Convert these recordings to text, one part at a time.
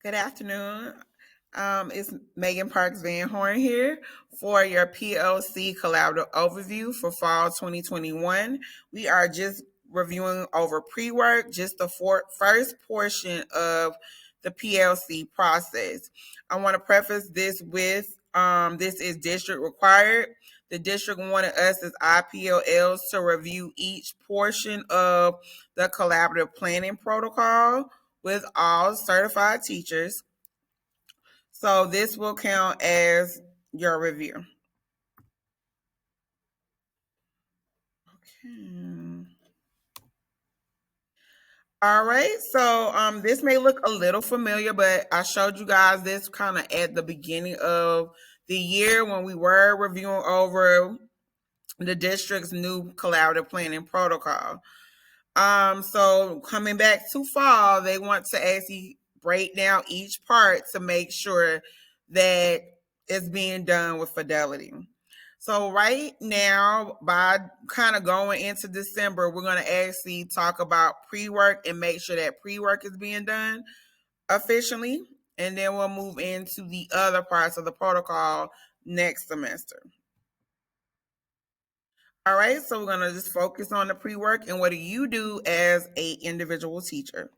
Good afternoon. It's Megan Parks Van Horn here for your PLC collaborative overview for fall 2021. We are just reviewing over pre-work, just the first portion of the PLC process. I want to preface this with this is district required. The district wanted us as IPLLs to review each portion of the collaborative planning protocol with all certified teachers. So this will count as your review. Okay. All right, so this may look a little familiar, but I showed you guys this kind of at the beginning of the year when we were reviewing over the district's new collaborative planning protocol. So coming back to fall, they want to actually break down each part to make sure that it's being done with fidelity. So right now, by kind of going into December, we're going to actually talk about pre-work and make sure that pre-work is being done efficiently. And then we'll move into the other parts of the protocol next semester. All right, so we're gonna just focus on the pre-work and what do you do as a individual teacher.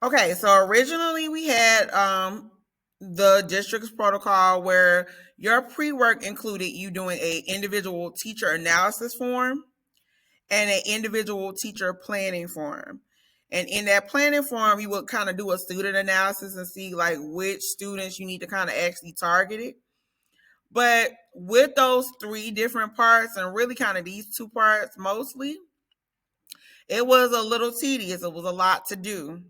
Okay, so originally we had the district's protocol where your pre-work included you doing a individual teacher analysis form and an individual teacher planning form. And in that planning form, you would kind of do a student analysis and see like which students you need to kind of actually target it. But with those three different parts, and really kind of these two parts mostly, it was a little tedious. It was a lot to do.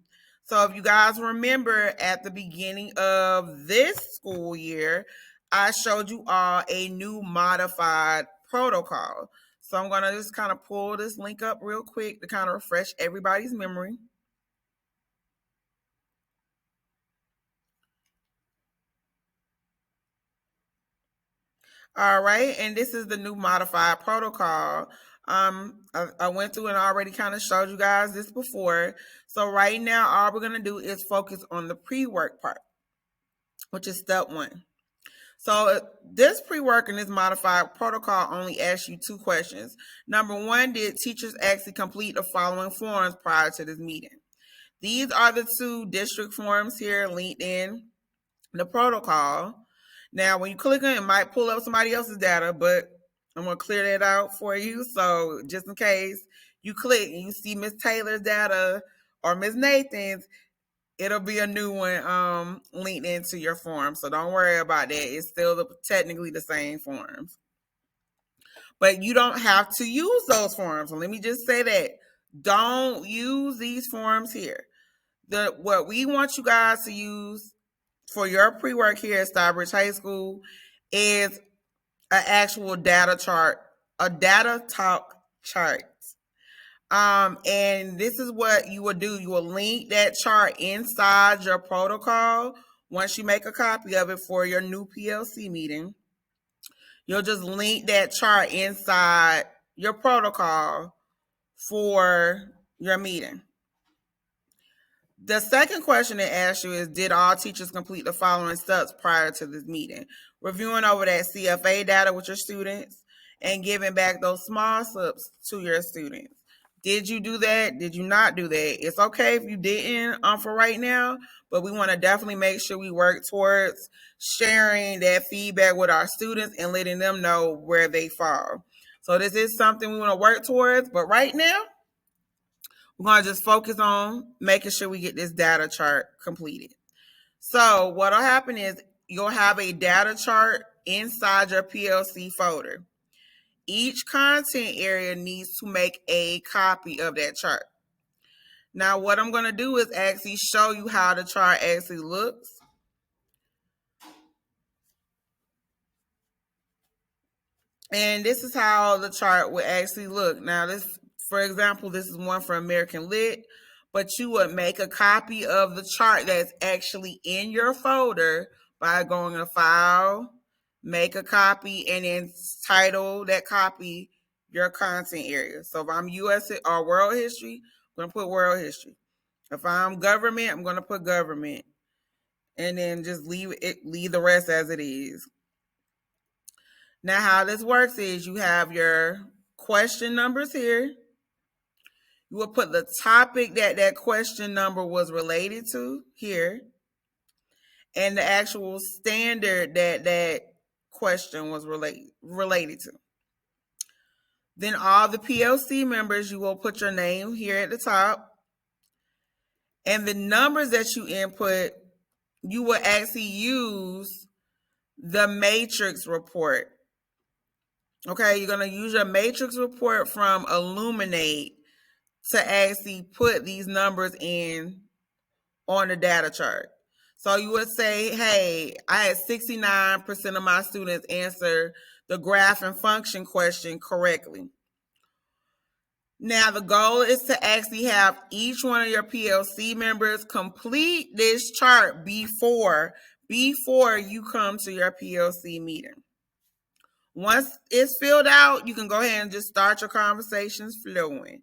So if you guys remember at the beginning of this school year, I showed you all a new modified protocol. So I'm going to just kind of pull this link up real quick to kind of refresh everybody's memory. All right, and this is the new modified protocol. I went through and already kind of showed you guys this before. So right now, all we're gonna do is focus on the pre-work part, which is step one. So this pre-work and this modified protocol only asks you two questions. Number one, did teachers actually complete the following forms prior to this meeting? These are the two district forms here linked in the protocol. Now, when you click on it, it might pull up somebody else's data, but I'm going to clear that out for you. So just in case you click and you see Miss Taylor's data or Miss Nathan's, it'll be a new one linked into your form. So don't worry about that. It's still technically the same forms. But you don't have to use those forms. So let me just say that. Don't use these forms here. What we want you guys to use for your pre-work here at Starbridge High School is an actual data chart, a data talk chart. And this is what you will do. You will link that chart inside your protocol. Once you make a copy of it for your new PLC meeting, you'll just link that chart inside your protocol for your meeting. The second question it asks you is, did all teachers complete the following steps prior to this meeting? Reviewing over that CFA data with your students and giving back those small slips to your students. Did you do that? Did you not do that? It's okay if you didn't for right now, but we want to definitely make sure we work towards sharing that feedback with our students and letting them know where they fall. So this is something we want to work towards, but right now, we're going to just focus on making sure we get this data chart completed. So what will happen is you'll have a data chart inside your PLC folder. Each content area needs to make a copy of that chart. Now what I'm going to do is actually show you how the chart actually looks. And this is how the chart would actually look. Now this, for example, this is one for American Lit, but you would make a copy of the chart that's actually in your folder by going to File, make a copy, and then title that copy your content area. So if I'm US or World History, I'm going to put World History. If I'm government, I'm going to put government. And then just leave the rest as it is. Now, how this works is you have your question numbers here. You will put the topic that question number was related to here, and the actual standard that question was related to. Then all the PLC members, you will put your name here at the top. And the numbers that you input, you will actually use the matrix report. Okay, you're going to use your matrix report from Illuminate to actually put these numbers in on the data chart. So you would say, hey, I had 69% of my students answer the graph and function question correctly. Now, the goal is to actually have each one of your PLC members complete this chart before you come to your PLC meeting. Once it's filled out, you can go ahead and just start your conversations flowing.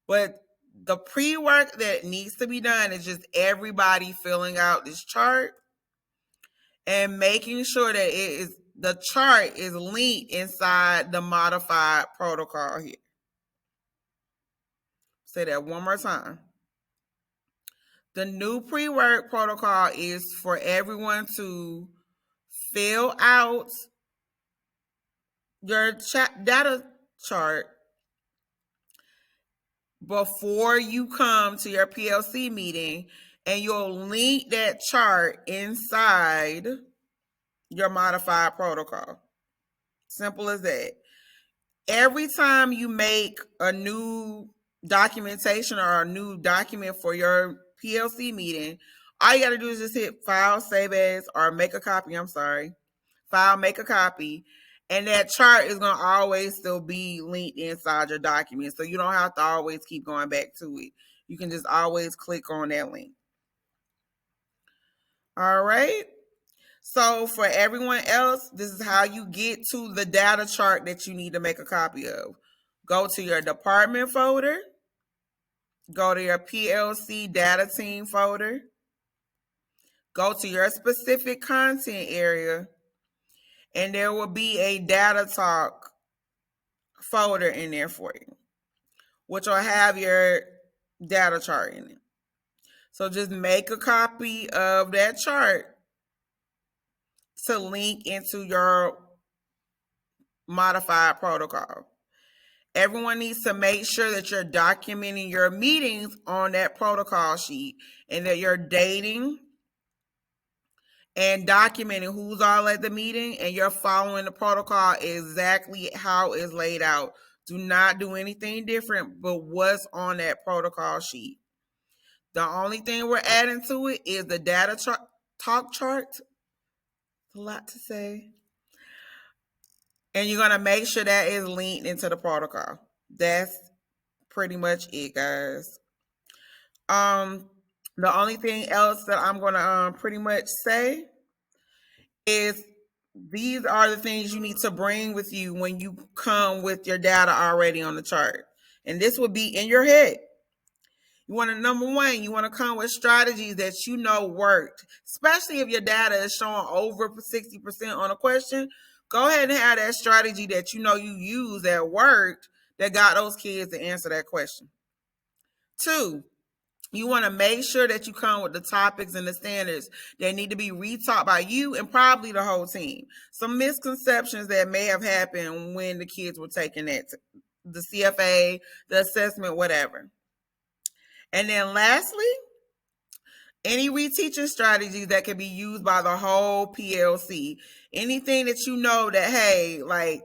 But the pre-work that needs to be done is just everybody filling out this chart and making sure that the chart is linked inside the modified protocol here. Say that one more time. The new pre-work protocol is for everyone to fill out your data chart before you come to your PLC meeting, and you'll link that chart inside your modified protocol. Simple as that. Every time you make a new documentation or a new document for your PLC meeting, all you got to do is just hit File, Save As, or make a copy. File, make a copy. And that chart is going to always still be linked inside your document. So you don't have to always keep going back to it. You can just always click on that link. All right. So for everyone else, this is how you get to the data chart that you need to make a copy of. Go to your department folder. Go to your PLC data team folder. Go to your specific content area. And there will be a data talk folder in there for you, which will have your data chart in it. So just make a copy of that chart to link into your modified protocol. Everyone needs to make sure that you're documenting your meetings on that protocol sheet and that you're dating and documenting who's all at the meeting, and you're following the protocol exactly how it's laid out. Do not do anything different but what's on that protocol sheet. The only thing we're adding to it is the data talk chart. A lot to say. And you're going to make sure that is linked into the protocol. That's pretty much it, guys. The only thing else that I'm going to pretty much say is these are the things you need to bring with you when you come with your data already on the chart. And this will be in your head. You want to, number one, you want to come with strategies that you know worked, especially if your data is showing over 60% on a question. Go ahead and have that strategy that you know you use that worked that got those kids to answer that question. 2, you want to make sure that you come with the topics and the standards that need to be retaught by you and probably the whole team. Some misconceptions that may have happened when the kids were taking that, the CFA, the assessment, whatever. And then lastly, any reteaching strategies that can be used by the whole PLC. Anything that you know that, hey, like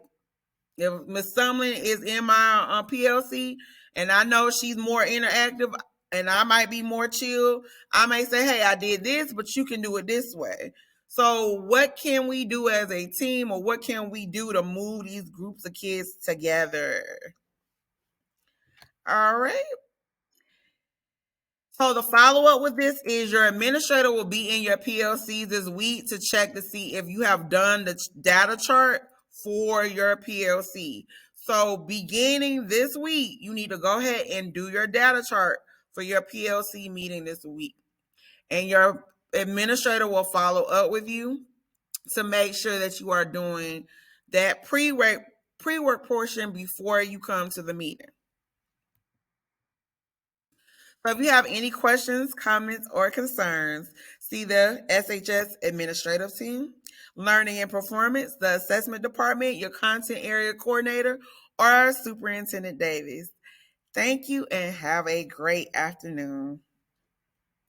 if Ms. Sumlin is in my PLC and I know she's more interactive and I might be more chill, I may say, hey, I did this, but you can do it this way. So what can we do as a team, or what can we do to move these groups of kids together? All right. So the follow-up with this is your administrator will be in your PLCs this week to check to see if you have done the data chart for your PLC. So beginning this week, you need to go ahead and do your data chart for your PLC meeting this week. And your administrator will follow up with you to make sure that you are doing that pre-work portion before you come to the meeting. So if you have any questions, comments, or concerns, see the SHS administrative team, learning and performance, the assessment department, your content area coordinator, or Superintendent Davis. Thank you and have a great afternoon.